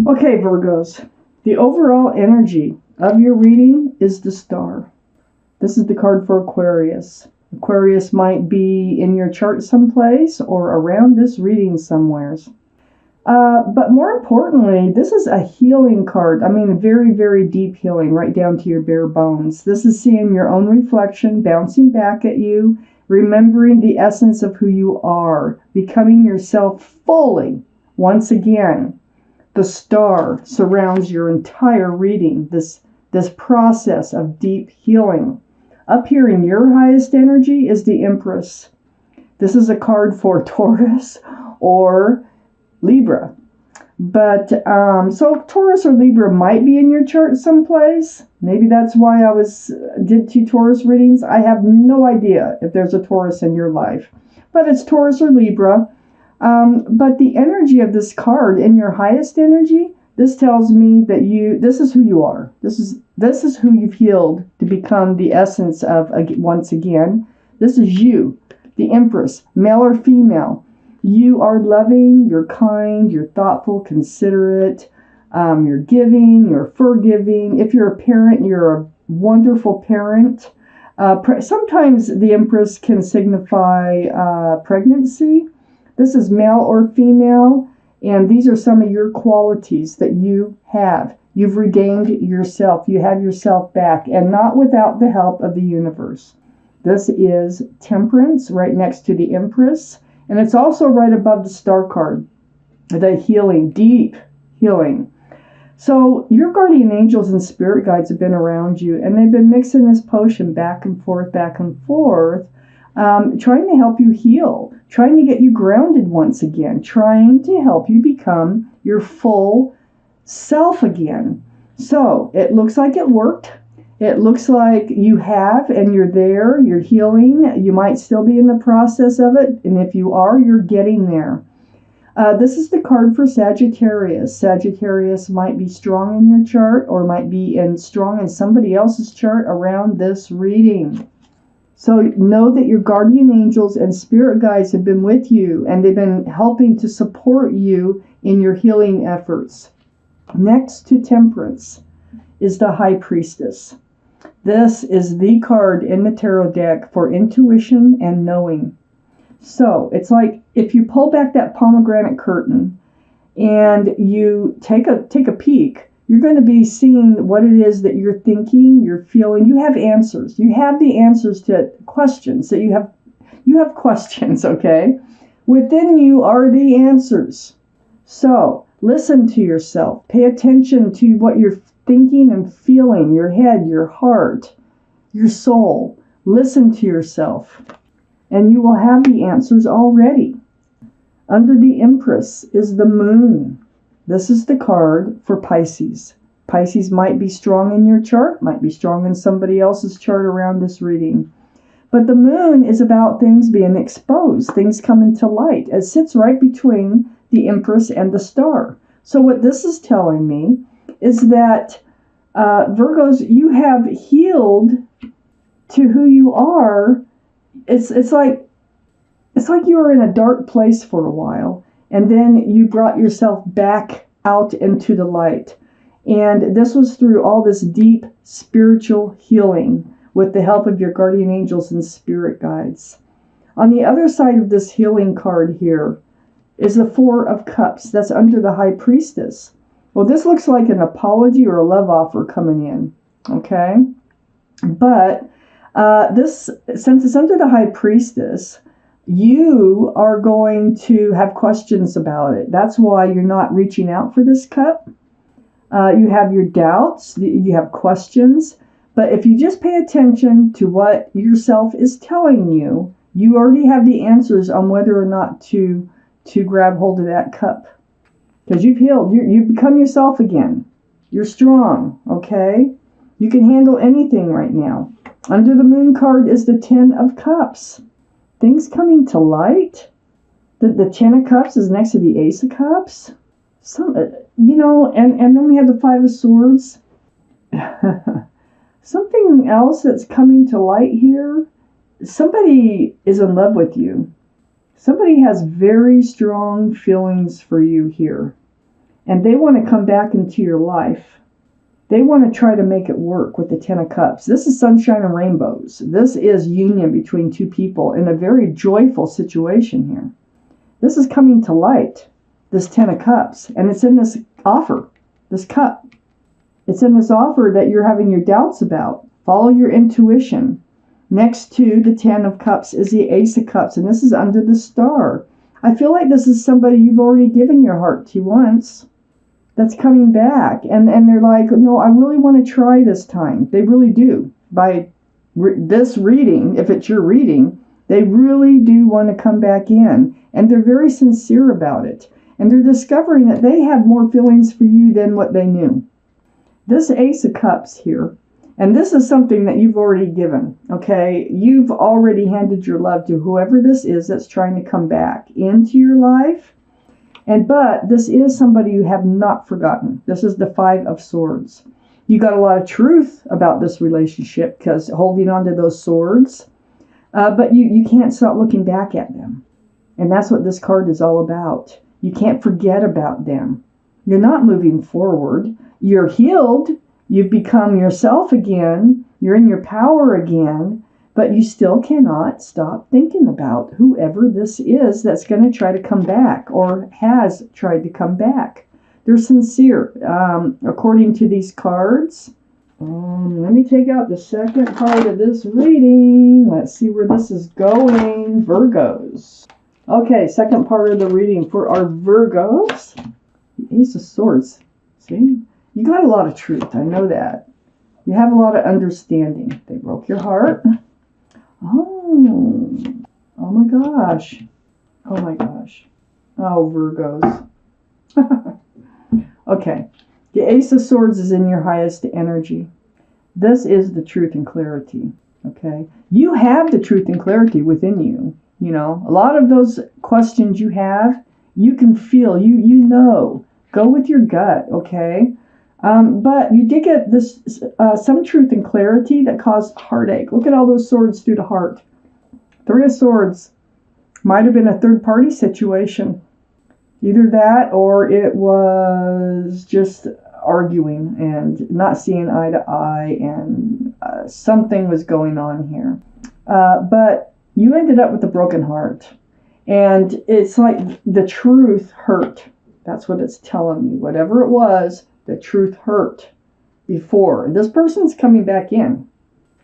Okay, Virgos. The overall energy of your reading is the star. This is the card for Aquarius. Aquarius might be in your chart someplace or around this reading somewheres. But more importantly, this is a healing card. I mean, very, very deep healing, right down to your bare bones. This is seeing your own reflection bouncing back at you, remembering the essence of who you are, becoming yourself fully once again. The star surrounds your entire reading, this process of deep healing. Up here in your highest energy is the Empress. This is a card for Taurus or Libra. But so Taurus or Libra might be in your chart someplace. Maybe that's why I did 2 Taurus readings. I have no idea if there's a Taurus in your life, but it's Taurus or Libra. But the energy of this card in your highest energy, this tells me that this is who you are. This is who you've healed to become the essence of once again. This is you, the Empress, male or female. You are loving, you're kind, you're thoughtful, considerate, you're giving, you're forgiving. If you're a parent, you're a wonderful parent. Sometimes the Empress can signify pregnancy. This is male or female, and these are some of your qualities that you have. You've regained yourself. You have yourself back, and not without the help of the universe. This is Temperance, right next to the Empress, and it's also right above the Star card, the healing, deep healing. So your guardian angels and spirit guides have been around you, and they've been mixing this potion back and forth, trying to help you heal, trying to get you grounded once again, trying to help you become your full self again. So it looks like it worked. It looks like you have, and you're there, you're healing. You might still be in the process of it, and if you are, you're getting there. This is the card for Sagittarius. Sagittarius might be strong in your chart or might be strong in somebody else's chart around this reading. So know that your guardian angels and spirit guides have been with you, and they've been helping to support you in your healing efforts. Next to Temperance is the High Priestess. This is the card in the tarot deck for intuition and knowing. So it's like if you pull back that pomegranate curtain and you take a peek, you're going to be seeing what it is that you're thinking, you're feeling. You have answers. You have the answers to questions that you have questions, okay? Within you are the answers. So listen to yourself. Pay attention to what you're thinking and feeling, your head, your heart, your soul. Listen to yourself, and you will have the answers already. Under the Empress is the Moon. This is the card for Pisces. Pisces might be strong in your chart, might be strong in somebody else's chart around this reading. But the Moon is about things being exposed, things coming to light. It sits right between the Empress and the Star. So what this is telling me is that Virgos, you have healed to who you are. It's like you were in a dark place for a while, and then you brought yourself back out into the light. And this was through all this deep spiritual healing with the help of your guardian angels and spirit guides. On the other side of this healing card here is the Four of Cups. That's under the High Priestess. Well, this looks like an apology or a love offer coming in, okay? But since it's under the High Priestess, you are going to have questions about it. That's why you're not reaching out for this cup. You have your doubts, you have questions, but if you just pay attention to what yourself is telling you, you already have the answers on whether or not to grab hold of that cup. Because you've healed, you've become yourself again. You're strong, okay? You can handle anything right now. Under the Moon card is the Ten of Cups. Things coming to light. The Ten of Cups is next to the Ace of Cups. And then we have the Five of Swords. Something else that's coming to light here. Somebody is in love with you. Somebody has very strong feelings for you here. and they want to come back into your life. They want to try to make it work with the Ten of Cups. This is sunshine and rainbows. This is union between two people in a very joyful situation here. This is coming to light, this Ten of Cups, and it's in this offer, this cup. It's in this offer that you're having your doubts about. Follow your intuition. Next to the Ten of Cups is the Ace of Cups, and this is under the star. I feel like this is somebody you've already given your heart to once that's coming back. And they're like, no, I really want to try this time. They really do. By this reading, if it's your reading, they really do want to come back in. And they're very sincere about it. And they're discovering that they have more feelings for you than what they knew. This Ace of Cups here, and this is something that you've already given, okay? You've already handed your love to whoever this is that's trying to come back into your life. But this is somebody you have not forgotten. This is the Five of Swords. You got a lot of truth about this relationship because holding on to those swords, but you can't stop looking back at them. And that's what this card is all about. You can't forget about them. You're not moving forward. You're healed. You've become yourself again. You're in your power again. But you still cannot stop thinking about whoever this is that's going to try to come back or has tried to come back. They're sincere. According to these cards, let me take out the second part of this reading. Let's see where this is going. Virgos. Okay, second part of the reading for our Virgos. The Ace of Swords. See? You got a lot of truth. I know that. You have a lot of understanding. They broke your heart. Oh my gosh. Oh my gosh. Oh, Virgos. Okay. The Ace of Swords is in your highest energy. This is the truth and clarity. Okay. You have the truth and clarity within you. You know, a lot of those questions you have, you can feel, you know. Go with your gut, okay? But you did get this some truth and clarity that caused heartache. Look at all those swords through the heart. Three of Swords might have been a third-party situation. Either that or it was just arguing and not seeing eye to eye, and something was going on here. But you ended up with a broken heart. And it's like the truth hurt. That's what it's telling me. Whatever it was, the truth hurt before. This person's coming back in.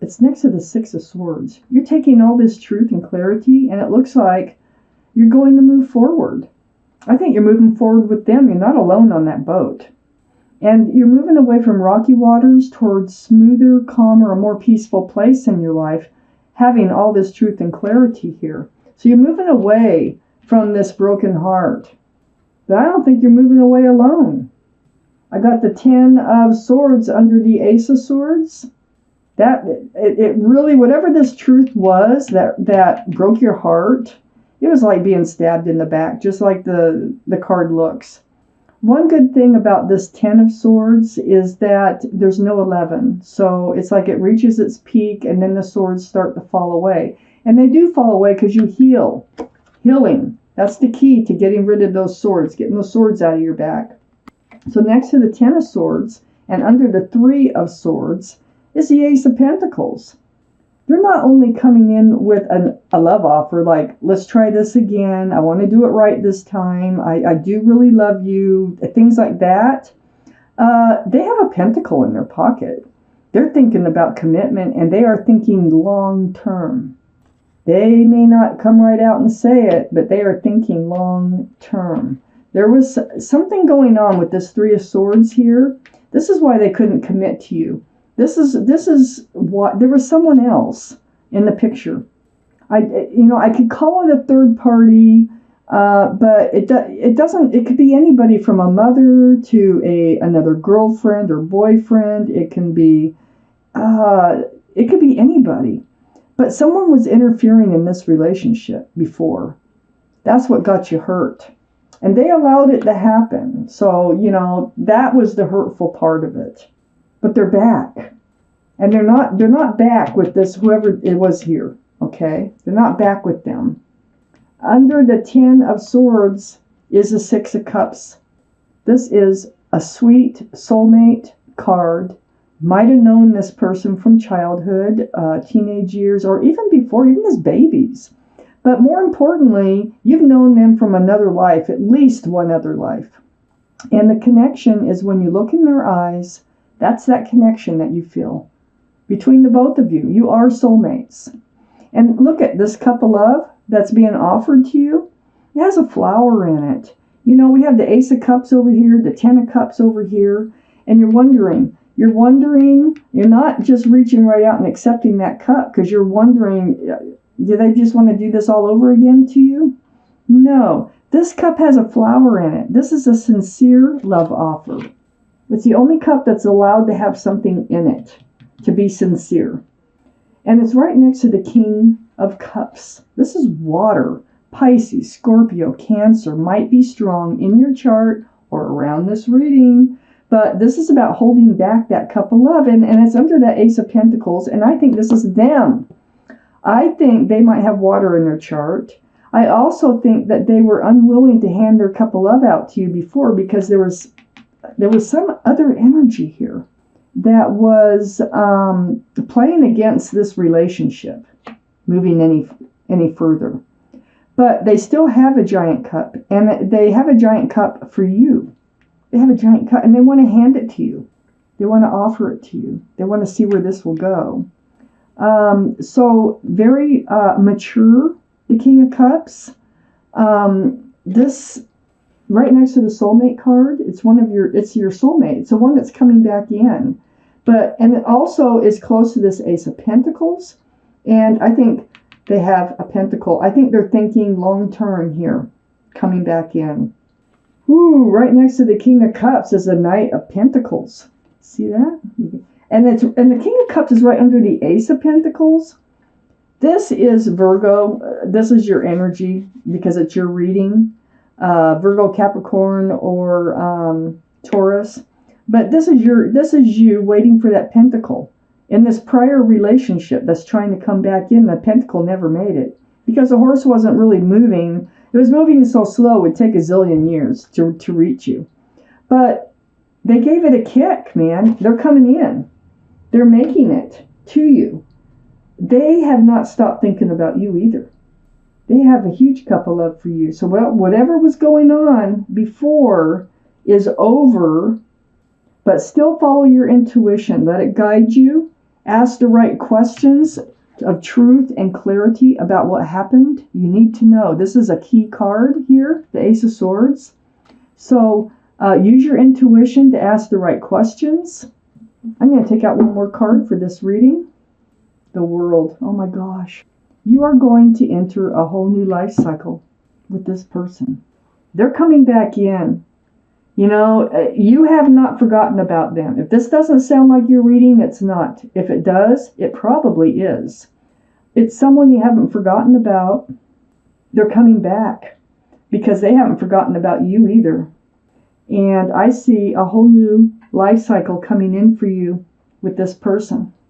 It's next to the Six of Swords. You're taking all this truth and clarity, and it looks like you're going to move forward. I think you're moving forward with them. You're not alone on that boat. And you're moving away from rocky waters towards smoother, calmer, a more peaceful place in your life, having all this truth and clarity here. So you're moving away from this broken heart. But I don't think you're moving away alone. I got the Ten of Swords under the Ace of Swords. That it really, whatever this truth was that broke your heart, it was like being stabbed in the back, just like the card looks. One good thing about this Ten of Swords is that there's no 11. So it's like it reaches its peak and then the swords start to fall away. And they do fall away because you heal. Healing. That's the key to getting rid of those swords, getting those swords out of your back. So next to the Ten of Swords and under the Three of Swords is the Ace of Pentacles. They're not only coming in with a love offer, like, let's try this again. I want to do it right this time. I do really love you. Things like that. They have a pentacle in their pocket. They're thinking about commitment, and they are thinking long term. They may not come right out and say it, but they are thinking long term. There was something going on with this Three of Swords here. This is why they couldn't commit to you. This is what there was someone else in the picture. I could call it a third party, but it doesn't. It could be anybody from a mother to another girlfriend or boyfriend. It could be anybody. But someone was interfering in this relationship before. That's what got you hurt. And they allowed it to happen. So, that was the hurtful part of it. But they're back. And they're not back with this, whoever it was here. Okay? They're not back with them. Under the Ten of Swords is the Six of Cups. This is a sweet soulmate card. Might have known this person from childhood, teenage years, or even before, even as babies. But more importantly, you've known them from another life, at least one other life. And the connection is when you look in their eyes, that's that connection that you feel between the both of you. You are soulmates. And look at this cup of love that's being offered to you. It has a flower in it. You know, we have the Ace of Cups over here, the Ten of Cups over here, and you're wondering, you're not just reaching right out and accepting that cup because you're wondering, do they just want to do this all over again to you? No, this cup has a flower in it. This is a sincere love offer. It's the only cup that's allowed to have something in it, to be sincere. And it's right next to the King of Cups. This is water. Pisces, Scorpio, Cancer might be strong in your chart or around this reading, but this is about holding back that cup of love, and it's under that Ace of Pentacles, and I think this is them. I think they might have water in their chart. I also think that they were unwilling to hand their cup of love out to you before because there was some other energy here that was playing against this relationship moving any further. But they still have a giant cup, and they have a giant cup for you. They have a giant cup, and they want to hand it to you. They want to offer it to you. They want to see where this will go. So very mature, the King of Cups. This right next to the soulmate card, it's your soulmate. It's the one that's coming back in. And it also is close to this Ace of Pentacles. And I think they have a pentacle. I think they're thinking long term here, coming back in. Ooh, right next to the King of Cups is a Knight of Pentacles. See that? And the King of Cups is right under the Ace of Pentacles. This is Virgo. This is your energy because it's your reading. Virgo, Capricorn, or Taurus. But this is you waiting for that pentacle. In this prior relationship that's trying to come back in, the pentacle never made it. Because the horse wasn't really moving. It was moving so slow it would take a zillion years to reach you. But they gave it a kick, man. They're coming in. They're making it to you. They have not stopped thinking about you either. They have a huge cup of love for you. So whatever was going on before is over, but still follow your intuition. Let it guide you. Ask the right questions of truth and clarity about what happened. You need to know. This is a key card here, the Ace of Swords. So use your intuition to ask the right questions. I'm going to take out one more card for this reading. The World. Oh my gosh. You are going to enter a whole new life cycle with this person. They're coming back in. You know, you have not forgotten about them. If this doesn't sound like your reading, it's not. If it does, it probably is. It's someone you haven't forgotten about. They're coming back because they haven't forgotten about you either. And I see a whole new life cycle coming in for you with this person.